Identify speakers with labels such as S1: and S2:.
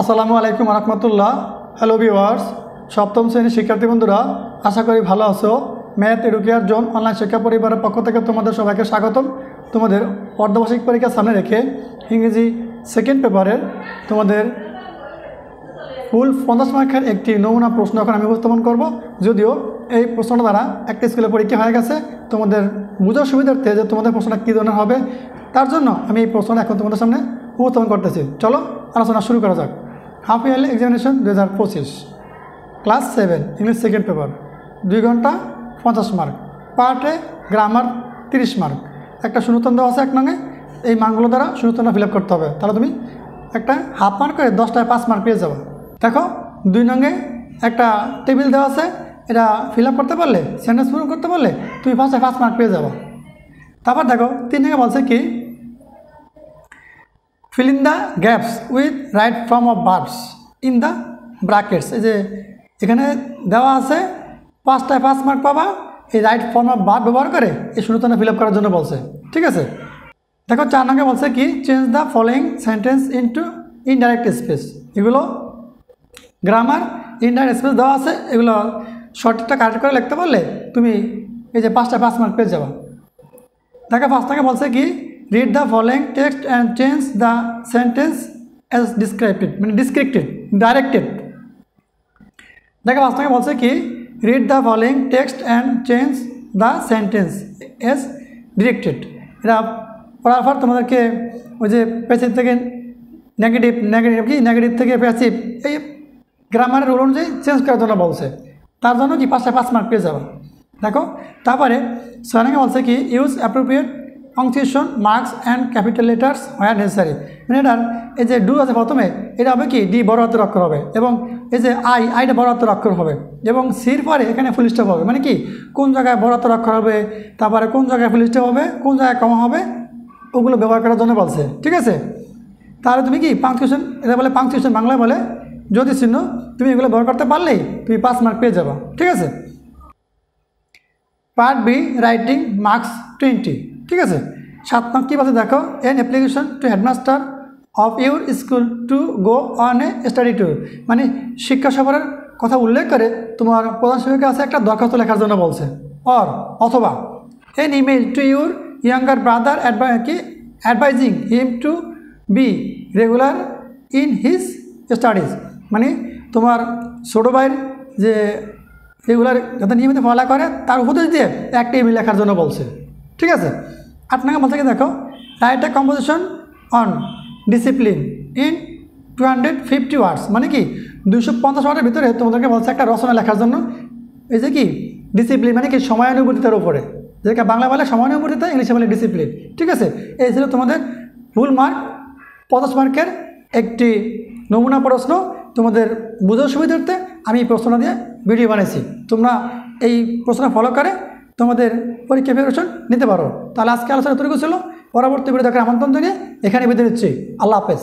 S1: আসসালামু আলাইকুম রহমতুল্লাহ। Hello viewers, সপ্তম শ্রেণীর শিক্ষার্থী বন্ধুরা, আশা করি ভালো আছো। ম্যাথ এডুকেয়ার জোন অনলাইন শিক্ষা পরিবারের পক্ষ থেকে তোমাদের সবাইকে স্বাগতম। তোমাদের অর্ধবার্ষিক পরীক্ষার সামনে রেখে ইংরেজি সেকেন্ড পেপারের তোমাদের ফুল 50 মার্কের একটি নমুনা প্রশ্ন এখন আমি উপস্থাপন করব। যদিও এই প্রশ্নটা দ্বারা একটা স্কুলে পরীক্ষা হয়ে গেছে, তোমাদের বোঝার সুবিধার্থে যে তোমাদের প্রশ্নটা কী ধরনের হবে, তার জন্য আমি এই প্রশ্নটা এখন তোমাদের সামনে উপস্থাপন করতেছি। চলো আলোচনা শুরু করা যাক। Half yearly examination 2025, class 7 English second paper, 2 ঘন্টা 50 মার্ক, পার্টে গ্রামার 30 মার্ক। একটা শূন্যস্থান দেওয়া আছে 1 নঙে, এই মানগুলো দ্বারা শূন্যস্থানটা ফিল আপ করতে হবে, তাহলে তুমি একটা হাফ মার্ক করে 10টায় 5 মার্ক পেয়ে যাবে। দেখো 2 নঙে একটা টেবিল দেওয়া আছে, এটা ফিল আপ করতে পারলে, সেন্টেন্স পূরণ করতে পারলে তুমি 5 মার্ক পেয়ে যাবো। তারপর দেখো 3 নঙে বলছে কি, fill in the gaps with right form of verbs in the brackets। এই যে এখানে দেওয়া আছে 5টায় 5 মার্ক পাবা, এই রাইট ফর্ম অফ ভার্ব ব্যবহার করে এই শূন্যস্থান ফিল আপ করার জন্য বলছে। ঠিক আছে, দেখো 4 নঙ্গে বলছে কি, change the following sentence into indirect space. এগুলো গ্রামার ইনডাইরেক্ট স্পেস দেওয়া আছে, এগুলো শর্টটা কারেক্ট করে লিখতে পারলে তুমি এই যে 5টায় 5 মার্ক পেয়ে যাবা। দেখো 5 নঙ্গে বলছে কি, read the following text and change the sentence as described, মানে descriptive, directed। দেখো 5 নঙ্গে বলছে কি, read the following text and change the sentence as directed। এটা পড়ার পর তোমাদেরকে ওই যে প্যাসিভ থেকে নেগেটিভ কি নেগেটিভ থেকে প্যাসিভ, এই গ্রামারের রুল অনুযায়ী চেঞ্জ করার জন্য বলছে, তার জন্য কি 5টায় 5 মার্ক পেয়ে যাবে। দেখো তারপরে 6 নঙ্গে বলছে কি, use appropriate punctuation marks and capital letters where necessary. মানে এটার এই যে ডু আছে প্রথমে, এটা হবে কি ডি বড় হাতের অক্ষর হবে, এবং এই যে আইটা বড় হাতের অক্ষর হবে, এবং সির পরে এখানে ফুল স্টপ হবে। মানে কি কোন জায়গায় বড় হাতের অক্ষর হবে, তারপরে কোন জায়গায় ফুল স্টপ হবে, কোন জায়গায় কমা হবে, ওগুলো ব্যবহার করার জন্য বলছে। ঠিক আছে, তাহলে তুমি কি পাংচুয়েশন, এটা বলে পাংচুয়েশন, বাংলায় বলে যদি চিহ্ন, তুমি এগুলো ব্যবহার করতে পারলেই তুমি 5 মার্ক পেয়ে যাবা। ঠিক আছে, পার্ট বি রাইটিং মার্কস 20। ঠিক আছে, 7 নং কী বলছে দেখো, an application to headmaster of your school to go on a study tour. মানে শিক্ষা সফরের কথা উল্লেখ করে তোমার প্রধান শিক্ষকের কাছে একটা দরখাস্ত লেখার জন্য বলছে। অথবা N email to your younger brother advising him to be regular in his studies. মানে তোমার ছোটো ভাইয়ের যে রেগুলার যাতে নিয়মিত পড়ালেখা করে তার উপদেশ দিয়ে একটা ইমেইল লেখার জন্য বলছে। ঠিক আছে, 8 নং বলতে কি দেখো, write a composition on discipline in 250 ওয়ার্ডস। মানে কি 250 ওয়ার্ডের ভিতরে তোমাদেরকে বলছে একটা রচনা লেখার জন্য। এই যে কি ডিসিপ্লিন মানে কি সময়ানুবর্তিতার উপরে, যেটা বাংলা বলে সময়ানুবর্তিতা, ইংলিশে বলে ডিসিপ্লিন। ঠিক আছে, এই ছিল তোমাদের ফুল মার্ক 50 মার্কের একটি নমুনা প্রশ্ন। তোমাদের বোঝার সুবিধার্থে আমি এই প্রশ্নটা দিয়ে ভিডিও বানিয়েছি। তোমরা এই প্রশ্ন ফলো করে তোমাদের পরীক্ষা প্রিপারেশন নিতে পারো। তাহলে আজকে আলোচনা তৈরি ছিল, পরবর্তী ভিডিও দেখার আমন্ত্রণ জানিয়ে এখানে বিদায় নিচ্ছি। আল্লাহ হাফেজ।